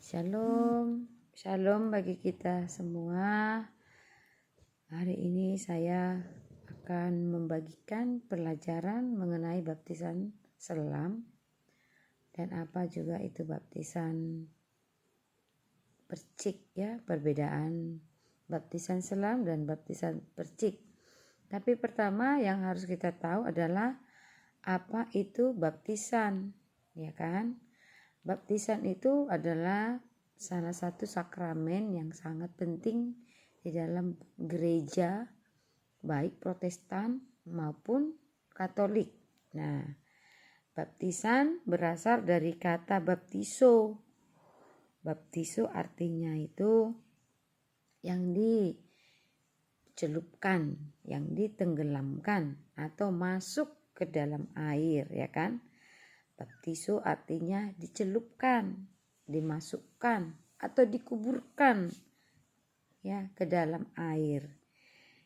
Shalom, shalom bagi kita semua. Hari ini saya akan membagikan pelajaran mengenai baptisan selam dan apa juga itu baptisan percik ya, perbedaan baptisan selam dan baptisan percik. Tapi pertama yang harus kita tahu adalah apa itu baptisan, ya kan? Baptisan itu adalah salah satu sakramen yang sangat penting di dalam gereja, baik Protestan maupun Katolik. Nah, baptisan berasal dari kata baptiso. Baptiso artinya itu yang dicelupkan, yang ditenggelamkan atau masuk ke dalam air, ya kan? Baptiso artinya dicelupkan, dimasukkan atau dikuburkan ya ke dalam air.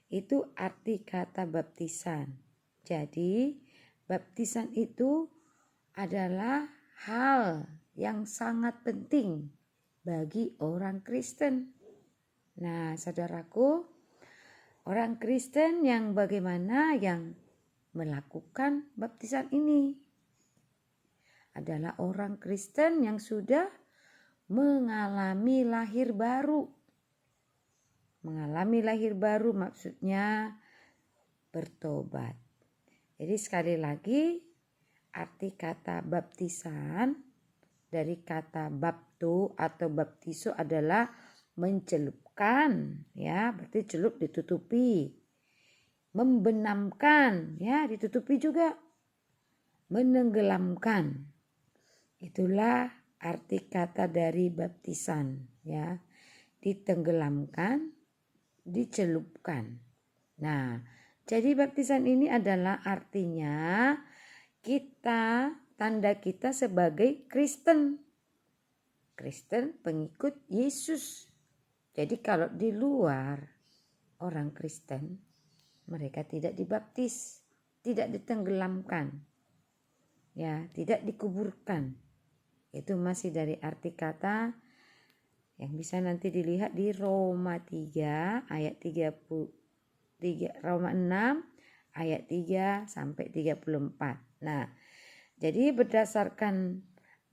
Itu arti kata baptisan. Jadi, baptisan itu adalah hal yang sangat penting bagi orang Kristen. Nah, saudaraku, orang Kristen yang bagaimana yang melakukan baptisan ini adalah orang Kristen yang sudah mengalami lahir baru. Mengalami lahir baru maksudnya bertobat. Jadi sekali lagi arti kata baptisan dari kata bapto atau baptiso adalah mencelupkan, ya, berarti celup ditutupi. Membenamkan, ya, ditutupi juga. Menenggelamkan. Itulah arti kata dari baptisan, ya. Ditenggelamkan, dicelupkan. Nah, jadi baptisan ini adalah artinya tanda kita sebagai Kristen. Kristen pengikut Yesus. Jadi kalau di luar orang Kristen, mereka tidak dibaptis, tidak ditenggelamkan. Ya, tidak dikuburkan. Itu masih dari arti kata yang bisa nanti dilihat di Roma 3 ayat 33, Roma 6 ayat 3 sampai 34. Nah, jadi berdasarkan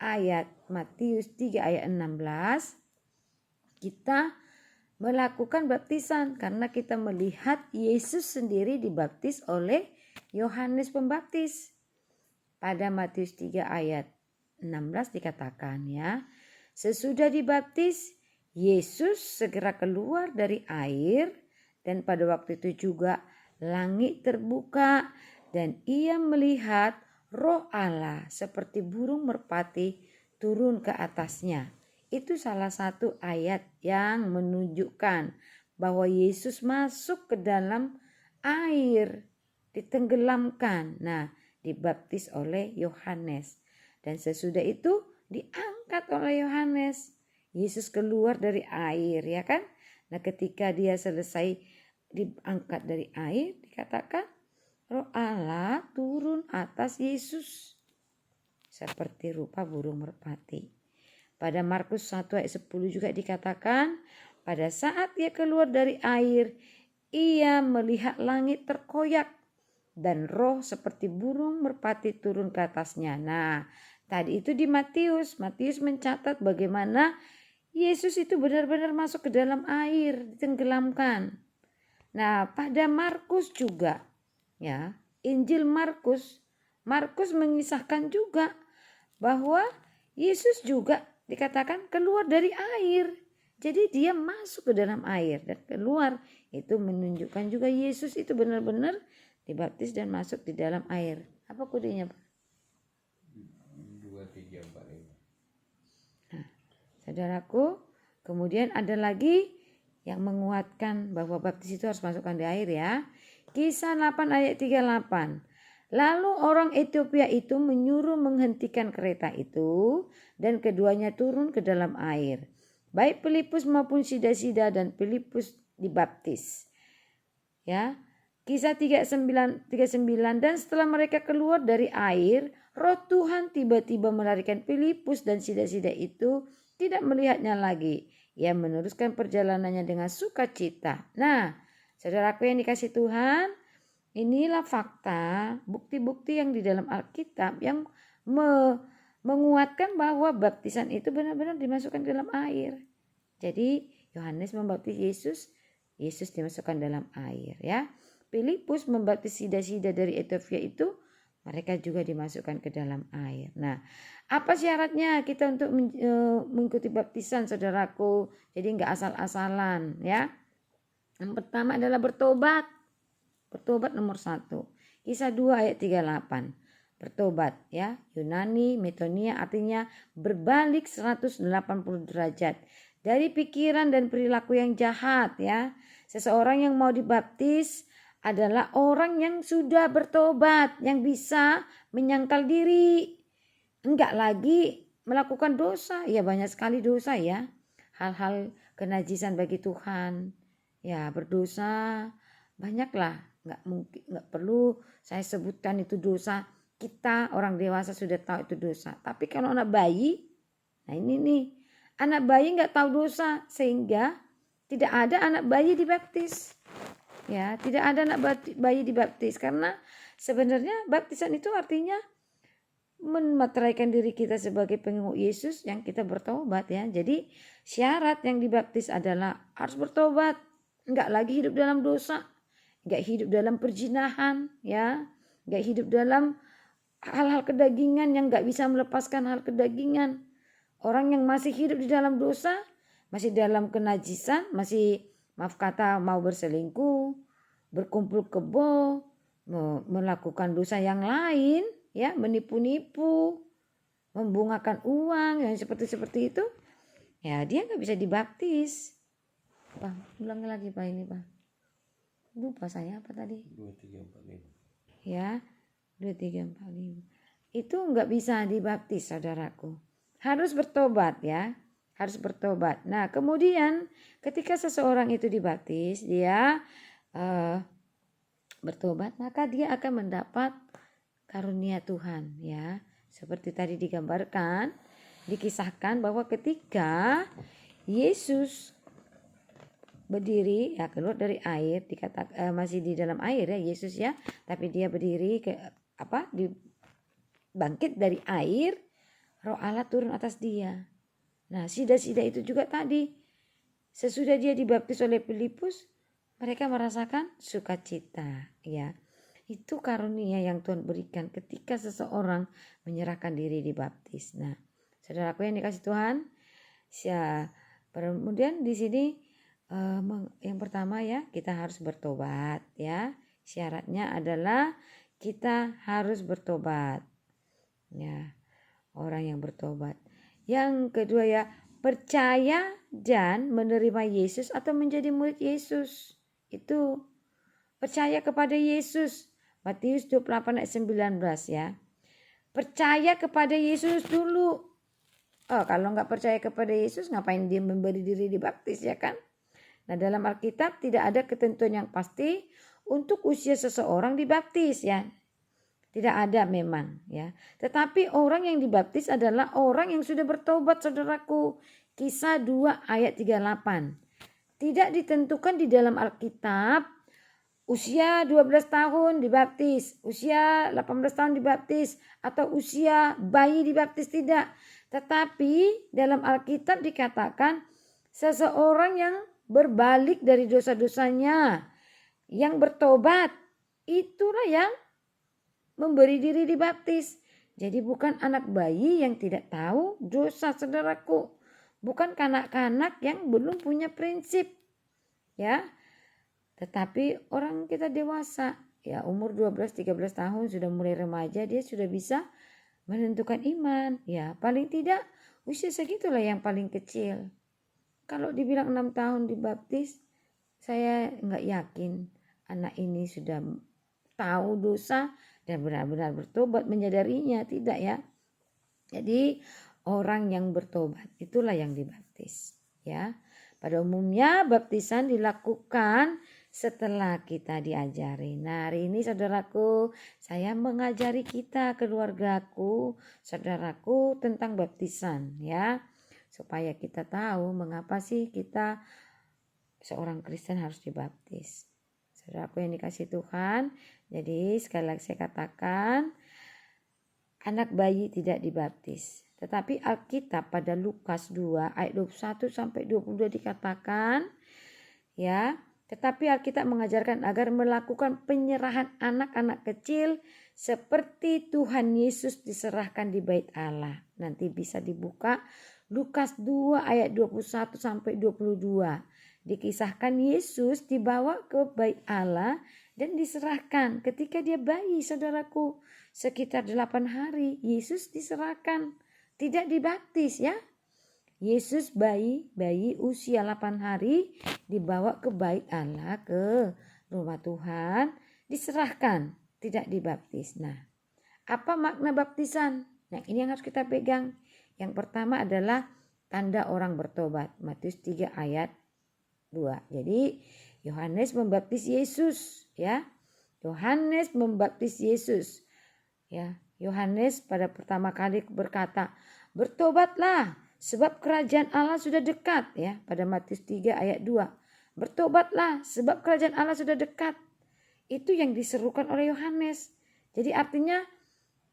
ayat Matius 3 ayat 16 kita melakukan baptisan karena kita melihat Yesus sendiri dibaptis oleh Yohanes Pembaptis. Pada Matius 3 ayat 16 dikatakan ya, sesudah dibaptis Yesus segera keluar dari air dan pada waktu itu juga langit terbuka dan ia melihat Roh Allah seperti burung merpati turun ke atasnya. Itu salah satu ayat yang menunjukkan bahwa Yesus masuk ke dalam air, ditenggelamkan. Nah, dibaptis oleh Yohanes. Dan sesudah itu diangkat oleh Yohanes. Yesus keluar dari air, ya kan? Nah, ketika dia selesai diangkat dari air, dikatakan Roh Allah turun atas Yesus seperti rupa burung merpati. Pada Markus 1 ayat 10 juga dikatakan, pada saat dia keluar dari air, ia melihat langit terkoyak dan roh seperti burung merpati turun ke atasnya. Nah, tadi itu di Matius mencatat bagaimana Yesus itu benar-benar masuk ke dalam air, ditenggelamkan. Nah, pada Markus juga, ya, Injil Markus mengisahkan juga bahwa Yesus juga dikatakan keluar dari air. Jadi dia masuk ke dalam air dan keluar. Itu menunjukkan juga Yesus itu benar-benar dibaptis dan masuk di dalam air. Apa kodenya, Pak? 2, 3, 4, 5. Nah, saudaraku, kemudian ada lagi yang menguatkan bahwa baptis itu harus masukkan di air ya. Kisah 8 ayat 38. Lalu orang Ethiopia itu menyuruh menghentikan kereta itu dan keduanya turun ke dalam air. Baik Filipus maupun Sida dan Filipus dibaptis. Ya. Kisah 39 dan setelah mereka keluar dari air, Roh Tuhan tiba-tiba melarikan Filipus dan Sida itu tidak melihatnya lagi. Ia meneruskan perjalanannya dengan sukacita. Nah, saudaraku yang dikasih Tuhan, inilah fakta, bukti-bukti yang di dalam Alkitab yang menguatkan bahwa baptisan itu benar-benar dimasukkan ke dalam air. Jadi Yohanes membaptis Yesus, Yesus dimasukkan dalam air ya. Filipus membaptis sida-sida dari Etiopia itu, mereka juga dimasukkan ke dalam air. Nah, apa syaratnya kita untuk mengikuti baptisan, saudaraku? Jadi nggak asal-asalan ya. Yang pertama adalah bertobat. Bertobat nomor 1. Kisah 2 ayat 38. Bertobat ya. Yunani, metonia artinya berbalik 180 derajat. Dari pikiran dan perilaku yang jahat ya. Seseorang yang mau dibaptis adalah orang yang sudah bertobat, yang bisa menyangkal diri, enggak lagi melakukan dosa. Ya banyak sekali dosa ya, hal-hal kenajisan bagi Tuhan ya, berdosa banyaklah, enggak perlu saya sebutkan itu dosa. Kita orang dewasa sudah tahu itu dosa, tapi kalau anak bayi, nah ini nih, anak bayi enggak tahu dosa, sehingga tidak ada anak bayi dibaptis. Ya, tidak ada anak bayi dibaptis karena sebenarnya baptisan itu artinya memeteraikan diri kita sebagai pengikut Yesus yang kita bertobat ya. Jadi syarat yang dibaptis adalah harus bertobat, enggak lagi hidup dalam dosa, enggak hidup dalam perzinahan ya, enggak hidup dalam hal-hal kedagingan yang enggak bisa melepaskan hal kedagingan. Orang yang masih hidup di dalam dosa, masih dalam kenajisan, masih maaf kata mau berselingkuh, berkumpul kebo, melakukan dosa yang lain, ya, menipu-nipu, membungakan uang yang seperti itu, ya dia nggak bisa dibaptis. Bang, ulang lagi Pak ini Pak. Lupa saya apa tadi? 2345. Ya, 2345. Itu nggak bisa dibaptis, saudaraku. Harus bertobat ya. Harus bertobat. Nah, kemudian ketika seseorang itu dibaptis, dia bertobat, maka dia akan mendapat karunia Tuhan ya. Seperti tadi digambarkan, dikisahkan bahwa ketika Yesus berdiri ya, keluar dari air, masih di dalam air ya Yesus ya, tapi dia berdiri bangkit dari air, Roh Allah turun atas dia. Nah, sida-sida itu juga tadi, sesudah dia dibaptis oleh Filipus, mereka merasakan sukacita ya. Itu karunia yang Tuhan berikan ketika seseorang menyerahkan diri dibaptis. Nah, saudaraku yang dikasih Tuhan, kemudian di sini yang pertama ya, kita harus bertobat ya. Syaratnya adalah kita harus bertobat ya, orang yang bertobat. Yang kedua ya, percaya dan menerima Yesus atau menjadi murid Yesus. Itu percaya kepada Yesus. Matius 28 ayat 19 ya. Percaya kepada Yesus dulu. Oh, kalau nggak percaya kepada Yesus, ngapain dia memberi diri dibaptis ya kan? Nah, dalam Alkitab tidak ada ketentuan yang pasti untuk usia seseorang dibaptis ya. Tidak ada memang ya. Tetapi orang yang dibaptis adalah orang yang sudah bertobat, saudaraku. Kisah 2 ayat 38. Tidak ditentukan di dalam Alkitab usia 12 tahun dibaptis, usia 18 tahun dibaptis, atau usia bayi dibaptis, tidak. Tetapi dalam Alkitab dikatakan seseorang yang berbalik dari dosa-dosanya, yang bertobat, itulah yang memberi diri dibaptis. Jadi bukan anak bayi yang tidak tahu dosa, saudaraku. Bukan kanak-kanak yang belum punya prinsip. Ya. Tetapi orang kita dewasa, ya umur 12-13 tahun sudah mulai remaja, dia sudah bisa menentukan iman. Ya, paling tidak usia segitulah yang paling kecil. Kalau dibilang 6 tahun dibaptis, saya enggak yakin anak ini sudah tahu dosa dan benar-benar bertobat menyadarinya, tidak ya. Jadi orang yang bertobat itulah yang dibaptis ya. Pada umumnya baptisan dilakukan setelah kita diajari. Nah, hari ini saudaraku, saya mengajari kita, keluargaku, saudaraku, tentang baptisan ya. supaya kita tahu mengapa sih kita seorang Kristen harus dibaptis. Saudaraku yang dikasih Tuhan, jadi sekali lagi saya katakan, anak bayi tidak dibaptis. Tetapi Alkitab pada Lukas 2 ayat 21 sampai 22 dikatakan, ya, tetapi Alkitab mengajarkan agar melakukan penyerahan anak-anak kecil seperti Tuhan Yesus diserahkan di bait Allah. Nanti bisa dibuka Lukas 2 ayat 21 sampai 22. Dikisahkan Yesus dibawa ke bait Allah dan diserahkan ketika dia bayi, saudaraku. Sekitar 8 hari Yesus diserahkan, tidak dibaptis ya. Yesus bayi usia 8 hari dibawa ke bait Allah, ke rumah Tuhan, diserahkan, tidak dibaptis. Nah, apa makna baptisan? Nah, ini yang harus kita pegang. Yang pertama adalah tanda orang bertobat. Matius 3 ayat 2. Jadi Yohanes membaptis Yesus ya. Yohanes membaptis Yesus. Ya, Yohanes pada pertama kali berkata, "Bertobatlah sebab kerajaan Allah sudah dekat," ya, pada Matius 3 ayat 2. Bertobatlah sebab kerajaan Allah sudah dekat. Itu yang diserukan oleh Yohanes. Jadi artinya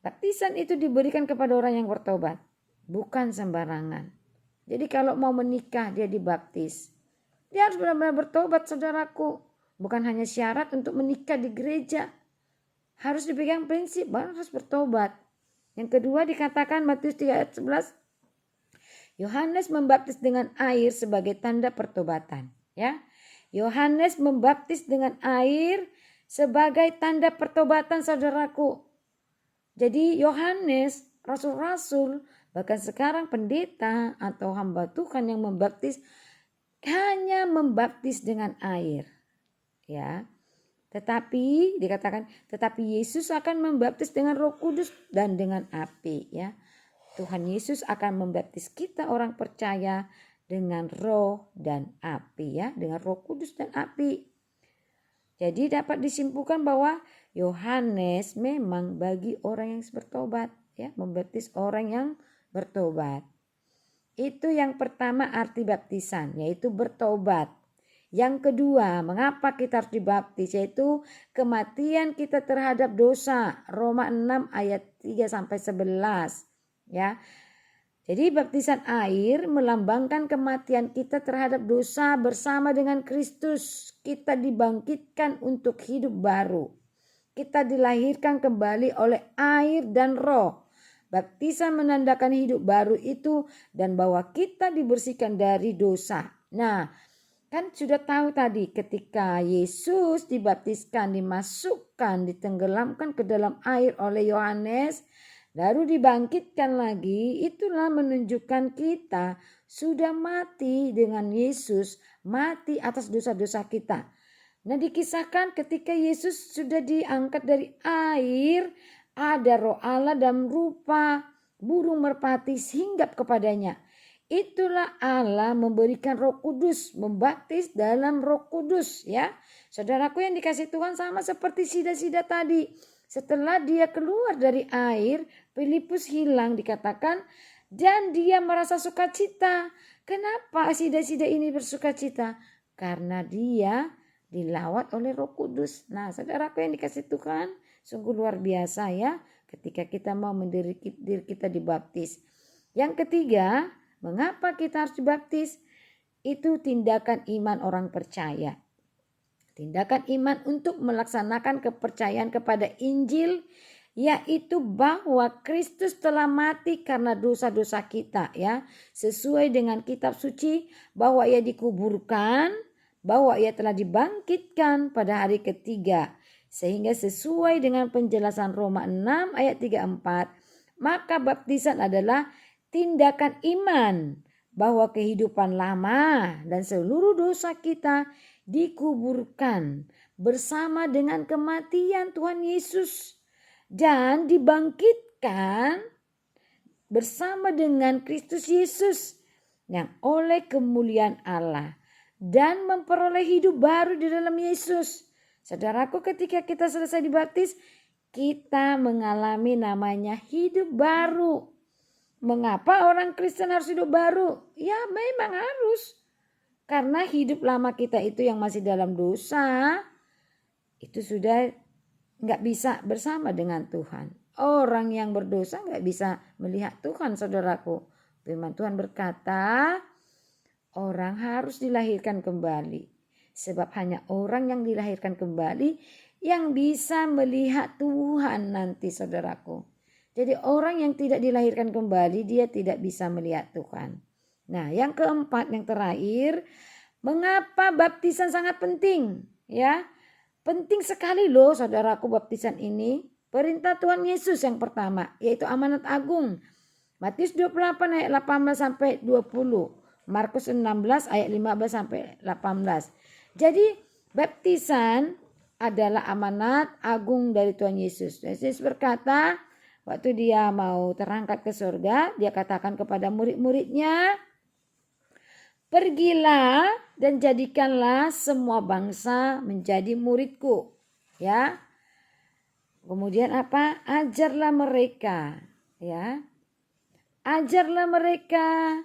baptisan itu diberikan kepada orang yang bertobat, bukan sembarangan. Jadi kalau mau menikah dia dibaptis. Dia harus benar-benar bertobat, saudaraku. Bukan hanya syarat untuk menikah di gereja. Harus dipegang prinsip, harus bertobat. Yang kedua dikatakan Matius 3 ayat 11. Yohanes membaptis dengan air sebagai tanda pertobatan. Ya, Yohanes membaptis dengan air sebagai tanda pertobatan, saudaraku. Jadi Yohanes, rasul-rasul, bahkan sekarang pendeta atau hamba Tuhan yang membaptis hanya membaptis dengan air. Ya. Tetapi dikatakan, tetapi Yesus akan membaptis dengan Roh Kudus dan dengan api, ya. Tuhan Yesus akan membaptis kita orang percaya dengan roh dan api, ya, dengan Roh Kudus dan api. Jadi dapat disimpulkan bahwa Yohanes memang bagi orang yang bertobat, ya, membaptis orang yang bertobat. Itu yang pertama arti baptisan, yaitu bertobat. Yang kedua, mengapa kita harus dibaptis, yaitu kematian kita terhadap dosa. Roma 6 ayat 3 sampai 11, ya. Jadi baptisan air melambangkan kematian kita terhadap dosa bersama dengan Kristus. Kita dibangkitkan untuk hidup baru. Kita dilahirkan kembali oleh air dan roh. Baptisan menandakan hidup baru itu dan bahwa kita dibersihkan dari dosa. Nah, kan sudah tahu tadi ketika Yesus dibaptiskan, dimasukkan, ditenggelamkan ke dalam air oleh Yohanes, lalu dibangkitkan lagi, itulah menunjukkan kita sudah mati dengan Yesus, mati atas dosa-dosa kita. Nah, dikisahkan ketika Yesus sudah diangkat dari air, ada roh Allah dalam rupa burung merpati hinggap kepadanya. Itulah Allah memberikan Roh Kudus, membaptis dalam Roh Kudus, ya. Saudaraku yang dikasih Tuhan, sama seperti sida-sida tadi. Setelah dia keluar dari air, Filipus hilang, dikatakan, dan dia merasa sukacita. Kenapa sida-sida ini bersukacita? Karena dia dilawat oleh Roh Kudus. Nah, saudaraku yang dikasih Tuhan, sungguh luar biasa, ya, ketika kita mau diri kita dibaptis. Yang ketiga, mengapa kita harus dibaptis? Itu tindakan iman orang percaya. Tindakan iman untuk melaksanakan kepercayaan kepada Injil, yaitu bahwa Kristus telah mati karena dosa-dosa kita, ya. Sesuai dengan kitab suci, bahwa ia dikuburkan, bahwa ia telah dibangkitkan pada hari ketiga. Sehingga sesuai dengan penjelasan Roma 6 ayat 34, maka baptisan adalah tindakan iman bahwa kehidupan lama dan seluruh dosa kita dikuburkan bersama dengan kematian Tuhan Yesus dan dibangkitkan bersama dengan Kristus Yesus yang oleh kemuliaan Allah dan memperoleh hidup baru di dalam Yesus. Saudaraku, ketika kita selesai dibaptis, kita mengalami namanya hidup baru. Mengapa orang Kristen harus hidup baru? Ya memang harus. Karena hidup lama kita itu yang masih dalam dosa, itu sudah nggak bisa bersama dengan Tuhan. Orang yang berdosa nggak bisa melihat Tuhan, saudaraku. Firman Tuhan berkata, orang harus dilahirkan kembali. Sebab hanya orang yang dilahirkan kembali yang bisa melihat Tuhan nanti, saudaraku. Jadi orang yang tidak dilahirkan kembali, dia tidak bisa melihat Tuhan. Nah, yang keempat, yang terakhir, mengapa baptisan sangat penting? Ya, penting sekali loh, saudaraku, baptisan ini. Perintah Tuhan Yesus yang pertama, yaitu amanat agung. Matius 28 ayat 18 sampai 20. Markus 16 ayat 15 sampai 18. Jadi baptisan adalah amanat agung dari Tuhan Yesus. Yesus berkata, waktu dia mau terangkat ke surga, dia katakan kepada murid-muridnya, pergilah dan jadikanlah semua bangsa menjadi muridku. Ya. Kemudian apa? Ajarlah mereka, ya. Ajarlah mereka,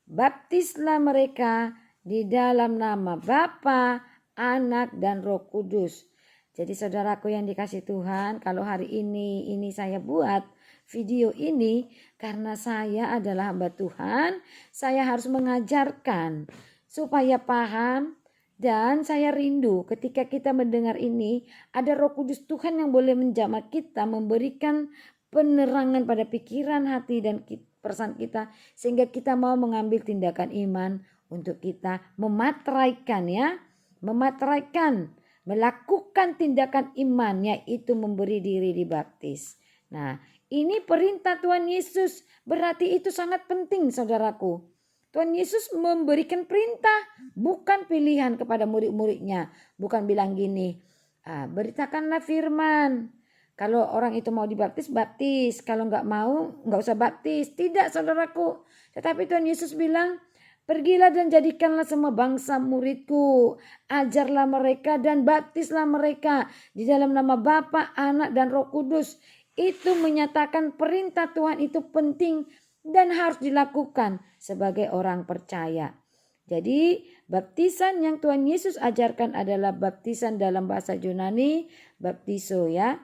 baptislah mereka di dalam nama Bapa, Anak dan Roh Kudus. Jadi saudaraku yang dikasih Tuhan, kalau hari ini saya buat video ini karena saya adalah hamba Tuhan, saya harus mengajarkan supaya paham. Dan saya rindu ketika kita mendengar ini, ada Roh Kudus Tuhan yang boleh menjamah kita, memberikan penerangan pada pikiran, hati dan perasaan kita, sehingga kita mau mengambil tindakan iman untuk kita memateraikan, ya, memateraikan, melakukan tindakan iman, yaitu memberi diri dibaptis. Nah, ini perintah Tuhan Yesus, berarti itu sangat penting, saudaraku. Tuhan Yesus memberikan perintah, bukan pilihan kepada murid-muridnya. Bukan bilang gini, beritakanlah firman. Kalau orang itu mau dibaptis, baptis. Kalau nggak mau, nggak usah baptis. Tidak, saudaraku. Tetapi Tuhan Yesus bilang, pergilah dan jadikanlah semua bangsa muridku. Ajarlah mereka dan baptislah mereka di dalam nama Bapa, Anak dan Roh Kudus. Itu menyatakan perintah Tuhan itu penting dan harus dilakukan sebagai orang percaya. Jadi baptisan yang Tuhan Yesus ajarkan adalah baptisan dalam bahasa Yunani, baptiso, ya.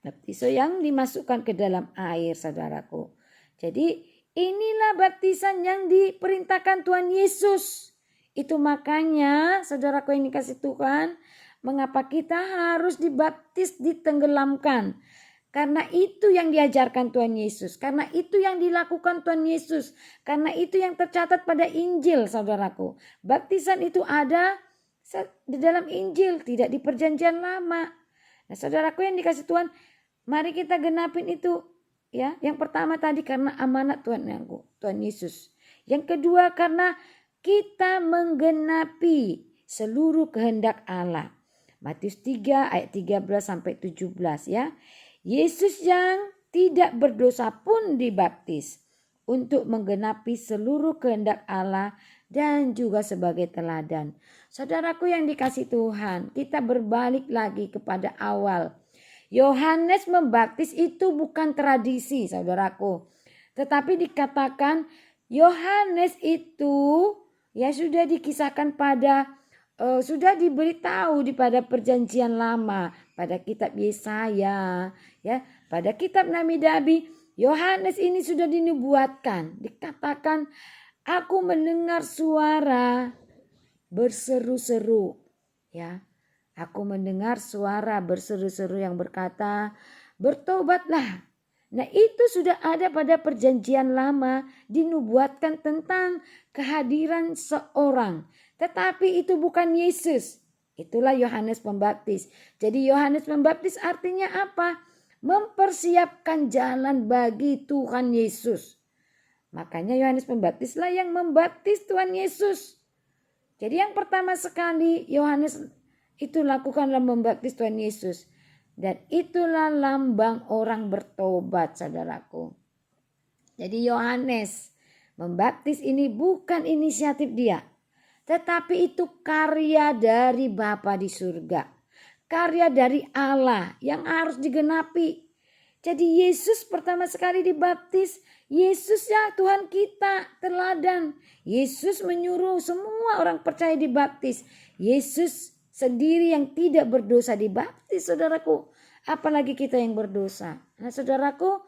Baptiso yang dimasukkan ke dalam air, saudaraku. Jadi inilah baptisan yang diperintahkan Tuhan Yesus. Itu makanya saudaraku yang dikasih Tuhan, mengapa kita harus dibaptis, ditenggelamkan. Karena itu yang diajarkan Tuhan Yesus. Karena itu yang dilakukan Tuhan Yesus. Karena itu yang tercatat pada Injil, saudaraku. Baptisan itu ada di dalam Injil, tidak di perjanjian lama. Nah, saudaraku yang dikasih Tuhan, mari kita genapin itu. Ya, yang pertama tadi karena amanat Tuhan Yesus. Yang kedua karena kita menggenapi seluruh kehendak Allah. Matius 3 ayat 13 sampai 17, ya. Yesus yang tidak berdosa pun dibaptis untuk menggenapi seluruh kehendak Allah dan juga sebagai teladan. Saudaraku yang dikasih Tuhan, kita berbalik lagi kepada awal. Yohanes membaptis itu bukan tradisi, saudaraku. Tetapi dikatakan Yohanes itu ya sudah dikisahkan pada sudah diberitahu pada perjanjian lama, pada kitab Yesaya, ya, pada kitab Nami-Dabi. Yohanes ini sudah dinubuatkan, dikatakan aku mendengar suara berseru-seru, ya. Aku mendengar suara berseru-seru yang berkata, bertobatlah. Nah, itu sudah ada pada perjanjian lama, dinubuatkan tentang kehadiran seorang. Tetapi itu bukan Yesus. Itulah Yohanes Pembaptis. Jadi Yohanes Pembaptis artinya apa? Mempersiapkan jalan bagi Tuhan Yesus. Makanya Yohanes Pembaptislah yang membaptis Tuhan Yesus. Jadi yang pertama sekali Yohanes itu lakukanlah membaptis Tuhan Yesus. Dan itulah lambang orang bertobat, saudaraku. Jadi Yohanes membaptis ini bukan inisiatif dia. Tetapi itu karya dari Bapa di surga. Karya dari Allah yang harus digenapi. Jadi Yesus pertama sekali dibaptis. Yesus ya Tuhan kita, teladan. Yesus menyuruh semua orang percaya dibaptis. Yesus sendiri yang tidak berdosa dibaptis, saudaraku. Apalagi kita yang berdosa. Nah saudaraku,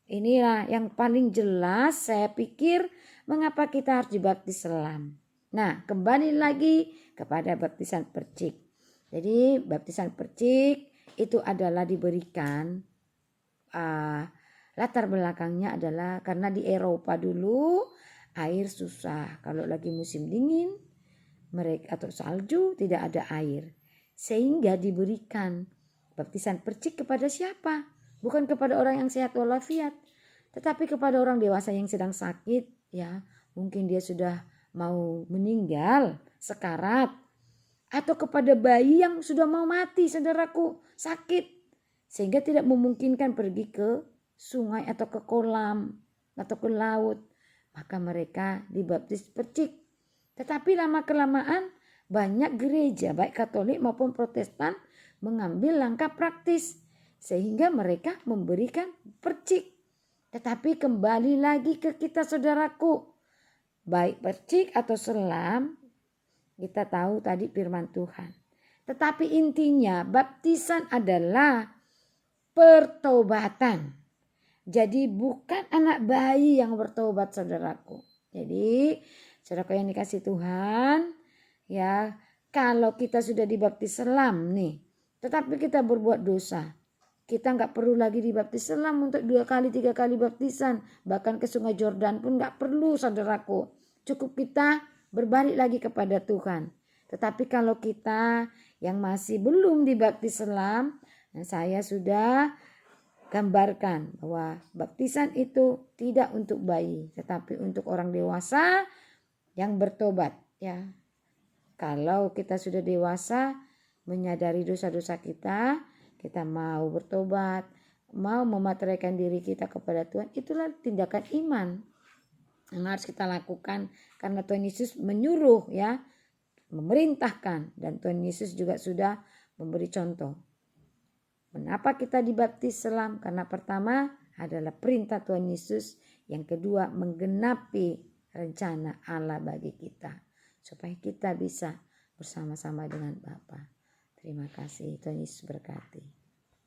inilah yang paling jelas saya pikir mengapa kita harus dibaptis selam. Nah, kembali lagi kepada baptisan percik. Jadi baptisan percik itu adalah diberikan latar belakangnya adalah karena di Eropa dulu air susah. Kalau lagi musim dingin mereka atau salju tidak ada air. Sehingga diberikan baptisan percik kepada siapa? Bukan kepada orang yang sehat walafiat, tetapi kepada orang dewasa yang sedang sakit, ya. Mungkin dia sudah mau meninggal, sekarat, atau kepada bayi yang sudah mau mati, saudaraku, sakit, sehingga tidak memungkinkan pergi ke sungai atau ke kolam atau ke laut, maka mereka dibaptis percik. Tetapi lama-kelamaan banyak gereja baik Katolik maupun Protestan mengambil langkah praktis sehingga mereka memberikan percik. Tetapi kembali lagi ke kita, saudaraku, baik percik atau selam, kita tahu tadi firman Tuhan. Tetapi intinya baptisan adalah pertobatan. Jadi bukan anak bayi yang bertobat, saudaraku. Jadi saudaraku yang dikasih Tuhan, ya, kalau kita sudah dibaptis selam nih, tetapi kita berbuat dosa, kita nggak perlu lagi dibaptis selam untuk 2 kali 3 kali baptisan. Bahkan ke sungai Yordan pun nggak perlu, saudaraku. Cukup kita berbalik lagi kepada Tuhan. Tetapi kalau kita yang masih belum dibaptis selam, saya sudah gambarkan bahwa baptisan itu tidak untuk bayi, tetapi untuk orang dewasa yang bertobat, ya. Kalau kita sudah dewasa, menyadari dosa-dosa kita mau bertobat, mau memateraikan diri kita kepada Tuhan, itulah tindakan iman yang harus kita lakukan karena Tuhan Yesus menyuruh, ya, memerintahkan, dan Tuhan Yesus juga sudah memberi contoh. Mengapa kita dibaptis selam? Karena pertama adalah perintah Tuhan Yesus, yang kedua menggenapi rencana Allah bagi kita supaya kita bisa bersama-sama dengan Bapa. Terima kasih, Tuhan Yesus berkati.